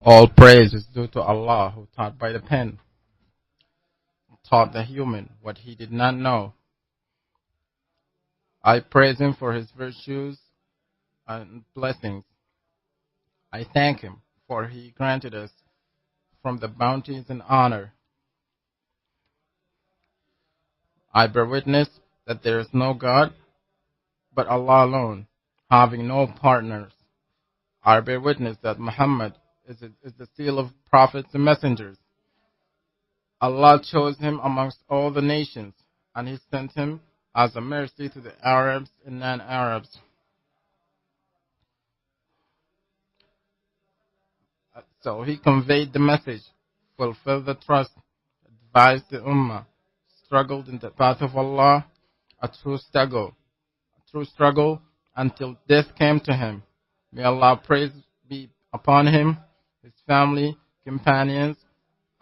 All praise is due to Allah, who taught by the pen, taught the human what he did not know. I praise him for his virtues and blessings. I thank him for he granted us from the bounties and honor. I bear witness that there is no God but Allah alone, having no partners. I bear witness that Muhammad is the seal of prophets and messengers. Allah chose him amongst all the nations, and he sent him as a mercy to the Arabs and non-Arabs. So he conveyed the message, fulfilled the trust, advised the Ummah, struggled in the path of Allah, a true struggle until death came to him. May Allah praise be upon him, his family, companions,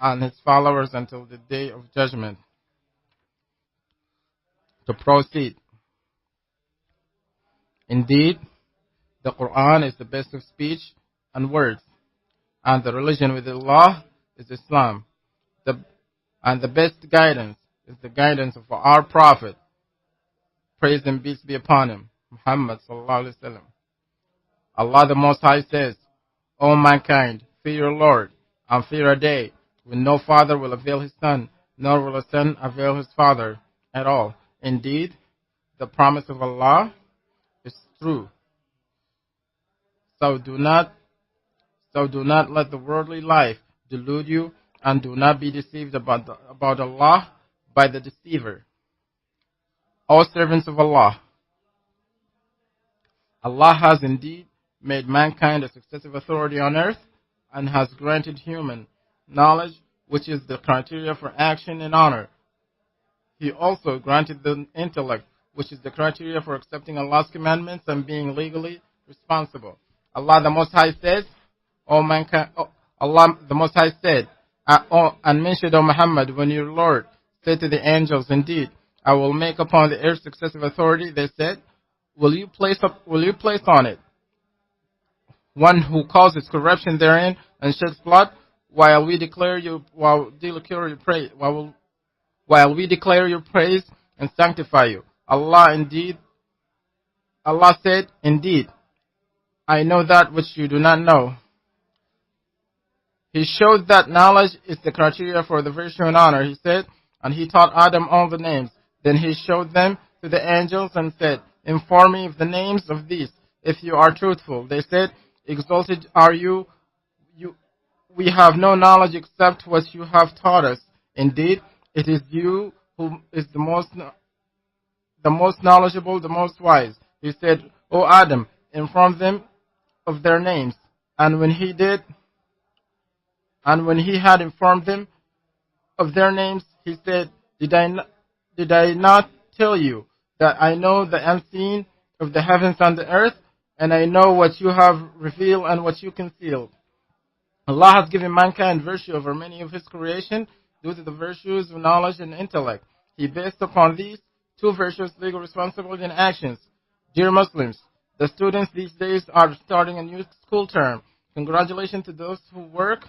and his followers until the day of judgment. To proceed. Indeed, the Quran is the best of speech and words, and the religion with Allah is Islam. And the best guidance is the guidance of our Prophet, praise and peace be upon him, Muhammad sallallahu alaihi wasallam. Allah the Most High says, O mankind, fear your Lord, and fear a day when no father will avail his son, nor will a son avail his father at all. Indeed, the promise of Allah is true. So do not let the worldly life delude you, and do not be deceived about Allah by the deceiver. O servants of Allah, Allah has indeed made mankind a successive authority on earth, and has granted human knowledge, which is the criteria for action and honor. He also granted the intellect, which is the criteria for accepting Allah's commandments and being legally responsible. Allah the Most High says, Allah the Most High said, and mentioned, O Muhammad, when your Lord said to the angels, indeed, I will make upon the earth successive authority, they said, will you place on it one who causes corruption therein and sheds blood, while we declare your praise and sanctify you? Allah said, indeed, I know that which you do not know. He showed that knowledge is the criteria for the virtue and honor. He said, and he taught Adam all the names. Then he showed them to the angels and said, inform me of the names of these, if you are truthful. They said, exalted are you. We have no knowledge except what you have taught us. Indeed, it is you who is the most knowledgeable, the most wise. He said, O Adam, inform them of their names. And when he had informed them of their names, he said, Did I not tell you that I know the unseen of the heavens and the earth, and I know what you have revealed and what you concealed? Allah has given mankind virtue over many of his creation due to the virtues of knowledge and intellect. He based upon these two virtues legal responsibility and actions. Dear Muslims, the students these days are starting a new school term. Congratulations to those who worked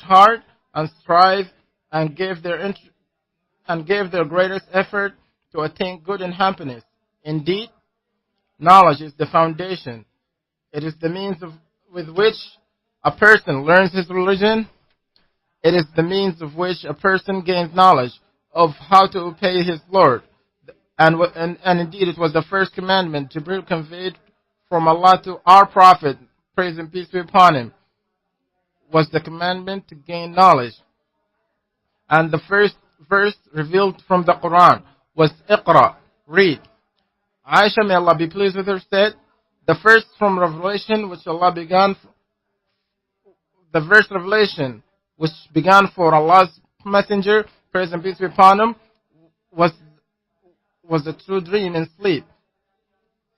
hard and strive and gave their greatest effort to attain good and happiness. Indeed, knowledge is the foundation. It is the means with which a person learns his religion. It is the means of which a person gains knowledge of how to obey his Lord. And indeed, it was the first commandment Jibril conveyed from Allah to our Prophet, praise and peace be upon him, was the commandment to gain knowledge. And the first verse revealed from the Quran was Iqra, read. Aisha, may Allah be pleased with her, said, the first from revelation which Allah began, the verse revelation which began for Allah's messenger, praise and peace be upon him, was a true dream in sleep.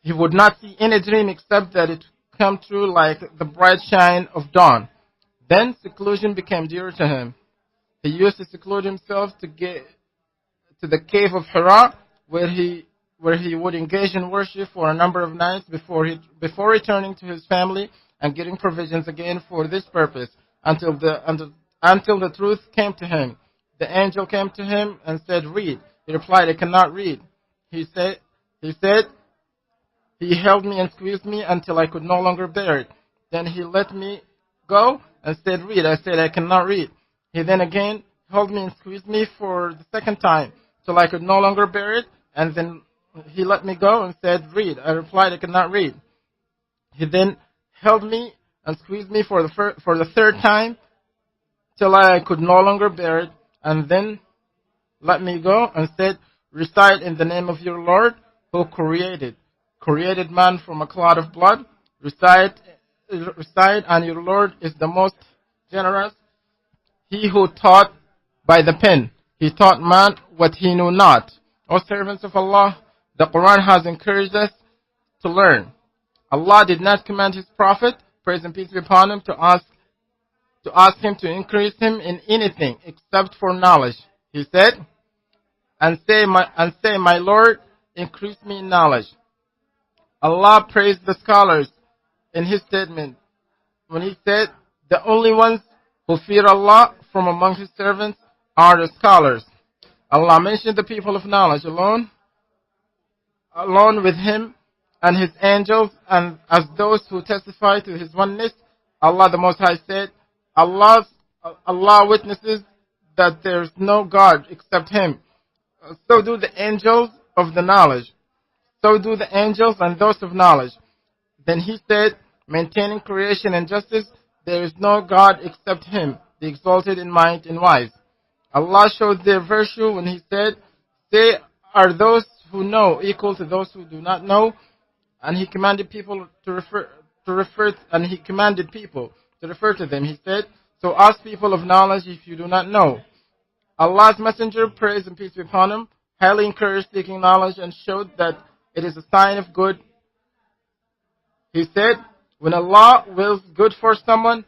He would not see any dream except that it come true like the bright shine of dawn. Then seclusion became dear to him. He used to seclude himself to the cave of Hira, where he where he would engage in worship for a number of nights before returning to his family and getting provisions again for this purpose until the truth came to him. The angel came to him and said, "Read." He replied, "I cannot read." He said, he held me and squeezed me until I could no longer bear it. Then he let me go and said, "Read." I said, "I cannot read." He then again held me and squeezed me for the second time till I could no longer bear it, and then he let me go and said, "Read." I replied, "I cannot read." He then held me and squeezed me for the third time till I could no longer bear it, and then let me go and said, "Recite in the name of your Lord who created man from a clot of blood. Recite, and your Lord is the most generous. He who taught by the pen, he taught man what he knew not." O servants of Allah, the Quran has encouraged us to learn. Allah did not command His Prophet, praise and peace be upon him, to ask him to increase him in anything except for knowledge. He said, and say, my Lord, increase me in knowledge. Allah praised the scholars in His statement when He said, "The only ones who fear Allah from among His servants are the scholars." Allah mentioned the people of knowledge alone with Him and His angels, and as those who testify to His oneness. Allah the Most High said, Allah witnesses that there is no God except Him. So do the angels of the knowledge. So do the angels and those of knowledge. Then He said, maintaining creation and justice, there is no God except Him, the exalted in might and wise. Allah showed their virtue when He said, "Say, are those who know equal to those who do not know?" And He commanded people to refer to them. He said, "So ask people of knowledge if you do not know." Allah's Messenger, praise and peace be upon him, highly encouraged seeking knowledge and showed that it is a sign of good. He said, when Allah wills good for someone,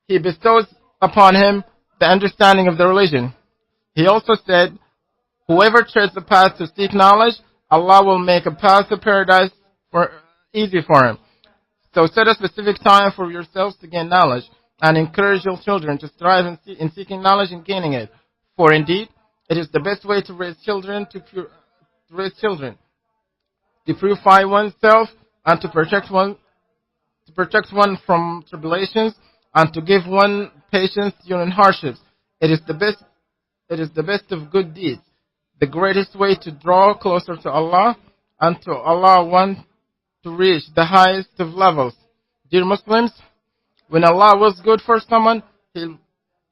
He bestows upon him the understanding of the religion. He also said, whoever treads the path to seek knowledge, Allah will make a path to paradise easy for him. So set a specific time for yourselves to gain knowledge, and encourage your children to strive in seeking knowledge and gaining it. For indeed, it is the best way to raise children, to purify oneself, and to protect one from tribulations, and to give one patience during hardships. It is the best of good deeds, the greatest way to draw closer to Allah, and to allow one to reach the highest of levels. Dear Muslims, when Allah was good for someone,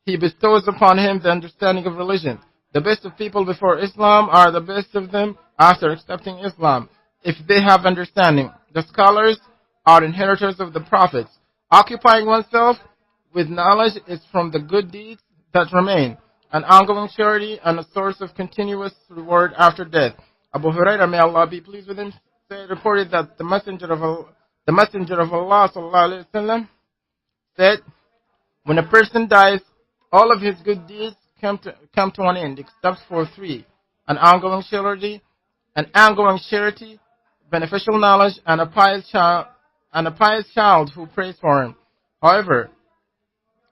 He bestows upon him the understanding of religion. The best of people before Islam are the best of them after accepting Islam, if they have understanding. The scholars are inheritors of the prophets. Occupying oneself with knowledge is from the good deeds that remain, an ongoing charity and a source of continuous reward after death. Abu Hurairah, may Allah be pleased with him, reported that the Messenger of Allah sallallahu alaihi wasallam said, when a person dies, all of his good deeds come to an end, except for three: an ongoing charity, beneficial knowledge, and a pious child who prays for him. However,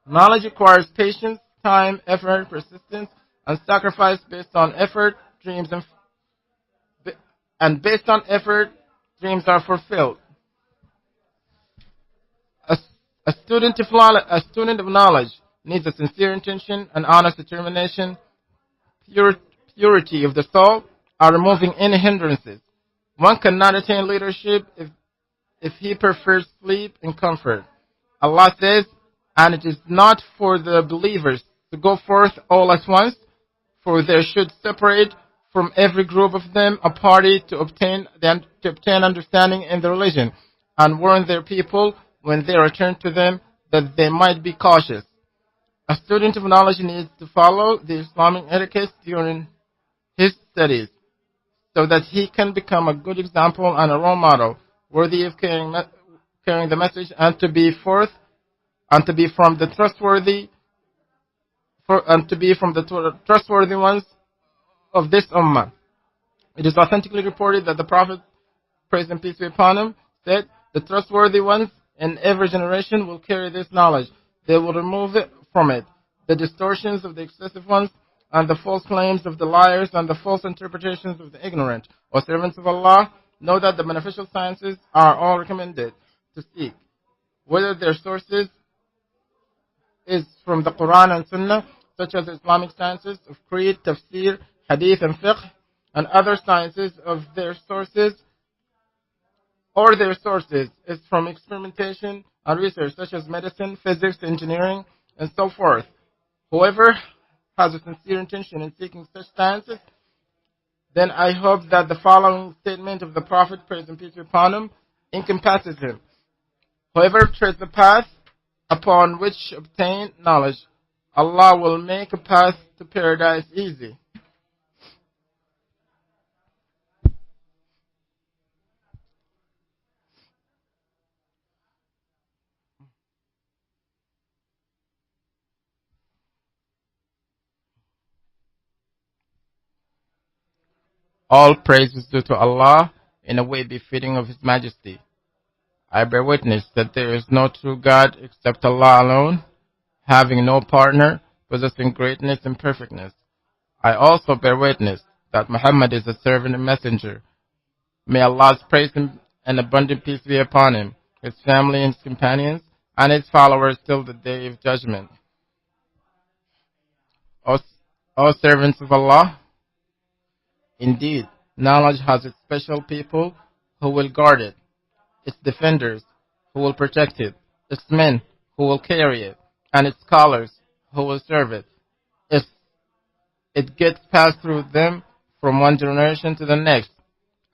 knowledge requires patience, time, effort, persistence, and sacrifice. Based on effort, dreams are fulfilled. A student of knowledge needs a sincere intention, an honest determination, purity of the soul, are removing any hindrances. One cannot attain leadership if he prefers sleep and comfort. Allah says, and it is not for the believers to go forth all at once, for there should separate from every group of them a party to obtain understanding in the religion, and warn their people when they return to them, that they might be cautious. A student of knowledge needs to follow the Islamic etiquette during his studies, so that he can become a good example and a role model, worthy of carrying the message, and to be from the trustworthy ones of this ummah. It is authentically reported that the Prophet, praise and peace be upon him, said, "The trustworthy ones in every generation will carry this knowledge. They will remove it from it, the distortions of the excessive ones, and the false claims of the liars, and the false interpretations of the ignorant. O servants of Allah, know that the beneficial sciences are all recommended to seek, whether their sources is from the Quran and Sunnah, such as Islamic sciences of creed, tafsir, hadith, and fiqh, and other sciences of their sources is from experimentation and research, such as medicine, physics, engineering, and so forth. Whoever has a sincere intention in seeking such sciences, then I hope that the following statement of the Prophet, praise and peace be upon him, encompasses him. Whoever treads the path upon which obtain knowledge, Allah will make a path to paradise easy." All praise is due to Allah in a way befitting of His Majesty. I bear witness that there is no true God except Allah alone, having no partner, possessing greatness and perfectness. I also bear witness that Muhammad is a servant and messenger. May Allah's praise and abundant peace be upon him, his family and his companions, and his followers till the day of judgment. O servants of Allah, indeed, knowledge has its special people who will guard it, its defenders who will protect it, its men who will carry it, and its scholars who will serve it. If it gets passed through them from one generation to the next,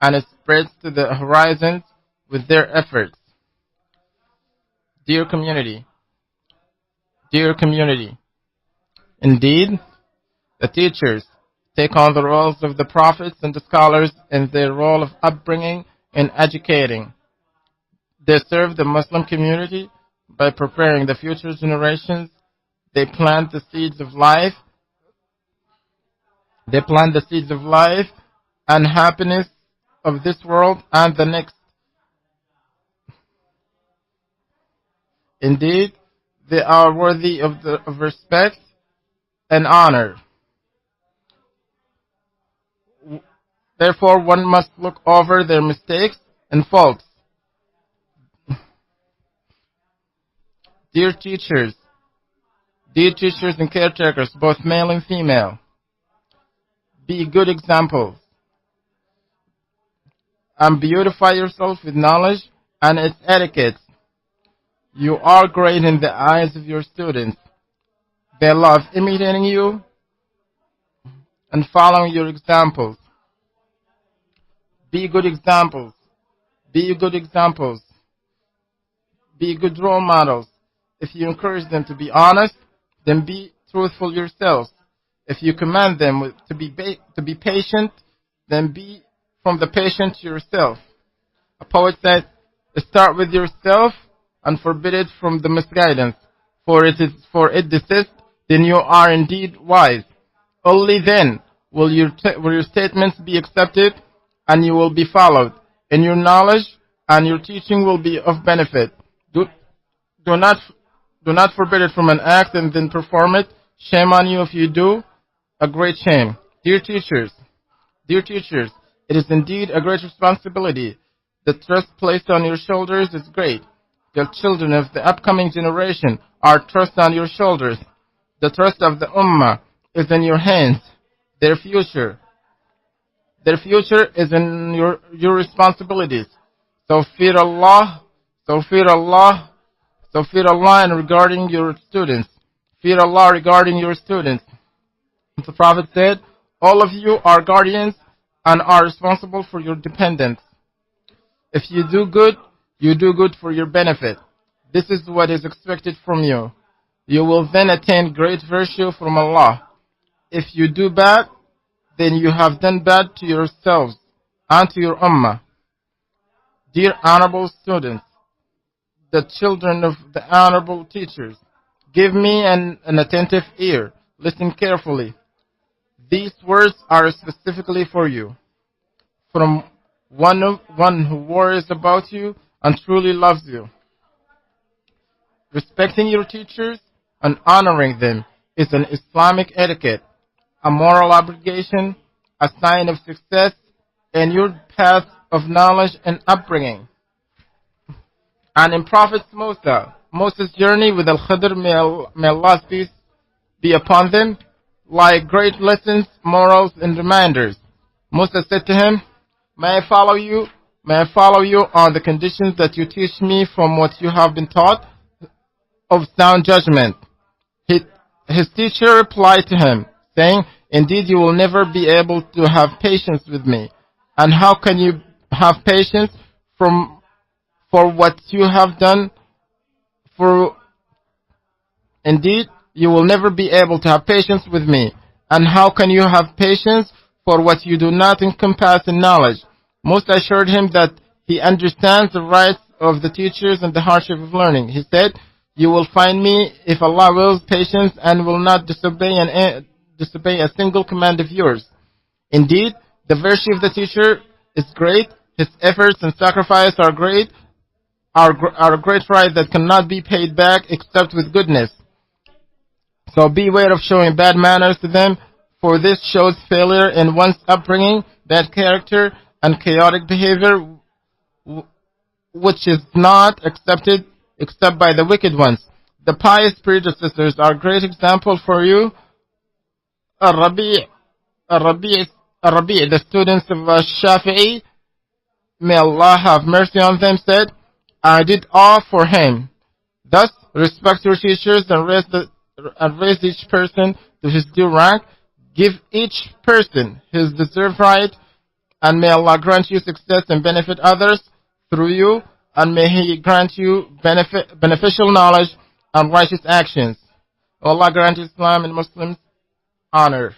and it spreads to the horizons with their efforts. Dear community, indeed, the teachers take on the roles of the prophets and the scholars in their role of upbringing and educating. They serve the Muslim community by preparing the future generations. They plant the seeds of life. They plant the seeds of life and happiness of this world and the next. Indeed, they are worthy of respect and honor. Therefore, one must look over their mistakes and faults. Dear teachers and caretakers, both male and female, be good examples and beautify yourself with knowledge and its etiquette. You are great in the eyes of your students. They love imitating you and following your examples. Be good examples. Be good examples. Be good role models. If you encourage them to be honest, then be truthful yourselves. If you command them to be patient, then be from the patient yourself. A poet said, "Start with yourself and forbid it from the misguidance. For it desist, then you are indeed wise. Only then will your statements be accepted and you will be followed. And your knowledge and your teaching will be of benefit. Do not forbid it from an act and then perform it. Shame on you if you do. A great shame." Dear teachers, it is indeed a great responsibility. The trust placed on your shoulders is great. The children of the upcoming generation are trust on your shoulders. The trust of the Ummah is in your hands. Their future is in your responsibilities. So fear Allah, and regarding your students. Fear Allah regarding your students. The Prophet said, "All of you are guardians and are responsible for your dependents. If you do good for your benefit. This is what is expected from you. You will then attain great virtue from Allah. If you do bad, then you have done bad to yourselves and to your ummah." Dear honorable students, the children of the honorable teachers, give me an attentive ear. Listen carefully. These words are specifically for you. from one who worries about you and truly loves you. Respecting your teachers and honoring them is an Islamic etiquette, a moral obligation, a sign of success in your path of knowledge and upbringing. And in Prophet Moses' journey with Al-Khidr, may Allah's peace be upon them, lie great lessons, morals, and reminders. Moses said to him, May I follow you? May I follow you on the conditions that you teach me from what you have been taught of sound judgment? His teacher replied to him, saying, Indeed, you will never be able to have patience with me. And how can you have patience for what you have done? Indeed, you will never be able to have patience with me. And how can you have patience for what you do not encompass in knowledge? Moses assured him that he understands the rights of the teachers and the hardship of learning. He said, You will find me, if Allah wills, patience and will not disobey a single command of yours. Indeed, the virtue of the teacher is great. His efforts and sacrifice are great, are a great right that cannot be paid back except with goodness. So beware of showing bad manners to them, for this shows failure in one's upbringing, bad character, and chaotic behavior, which is not accepted except by the wicked ones. The pious predecessors are a great example for you. Al-Rabi', the students of Shaf'i, may Allah have mercy on them, said, I did all for him. Thus, respect your teachers and raise each person to his due rank. Give each person his deserved right, and may Allah grant you success and benefit others through you, and may He grant you beneficial knowledge and righteous actions. Allah grant Islam and Muslims honor.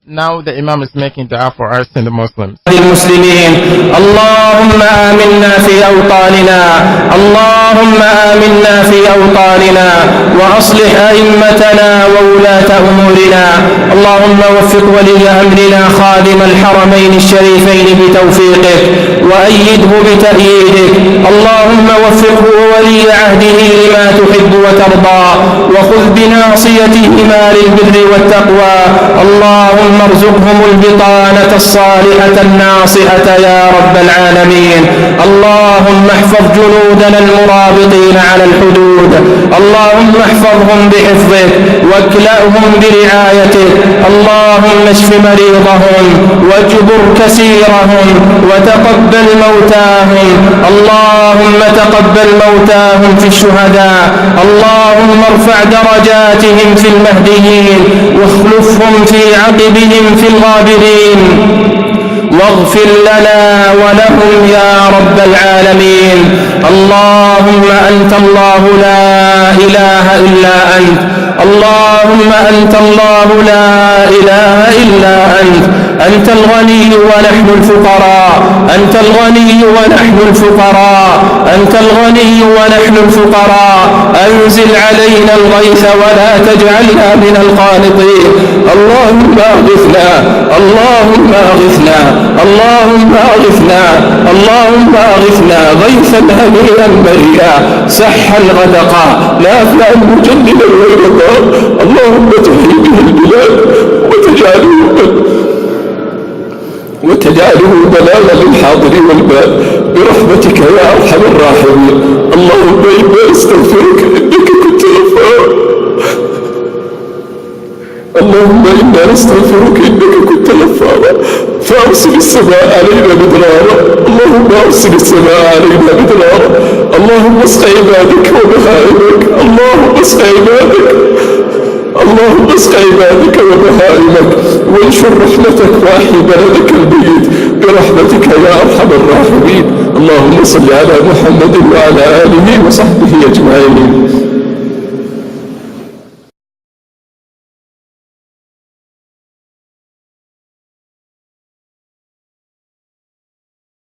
Now the Imam is making dua for us and the Muslims. اللهم آمنا في أوطاننا اللهم آمنا في أوطاننا وأصلح أئمتنا وولاة أمورنا اللهم وفق ولي أمرنا خادم الحرمين الشريفين بتوفيقك وأيده بتأييدك اللهم وفقه وولي عهده لما تحب وترضى وخذ بناصيتهما للبر والتقوى اللهم ارزقهم البطانة الصالحة الناصحة يا رب العالمين اللهم احفظ جنودنا المرابطين على الحدود اللهم احفظهم بحفظك واكلأهم برعايتك اللهم اشف مريضهم واجبر كسيرهم وتقبل موتاهم اللهم تقبل موتاهم في الشهداء اللهم ارفع درجاتهم في المهديين واخلفهم في عقبهم في الغابرين واغفر لنا ولهم يا رب العالمين اللهم أنت الله لا إله إلا أنت اللهم أنت الله لا إله إلا أنت الغني ونحن الفقراء أنت الغني ونحن الفقراء أنت الغني ونحن الفقراء أنزل علينا الغيث ولا تجعلنا من القانطين اللهم أغثنا اللهم أغثنا اللهم أغثنا اللهم أغثنا غيثا هنيئا مريئا سحا غدقا نافعا مجللا ويرضا اللهم تحيي به البلاد وتجعله بلاغا للحاضر والباد برحمتك يا أرحم الراحمين اللهم إنا نستغفرك إنك كنت غفارا اللهم إنا نستغفرك إنك كنت غفارا فأرسل السماء علينا مدرارا اللهم أرسل السماء علينا مدرارا اللهم اسق عبادك وبهائمك اللهم اسق عبادك اللهم اسق عبادك وبهائمك وانشر رحمتك واحي بلدك الميت برحمتك يا أرحم الراحمين اللهم صل على محمد وعلى آله وصحبه أجمعين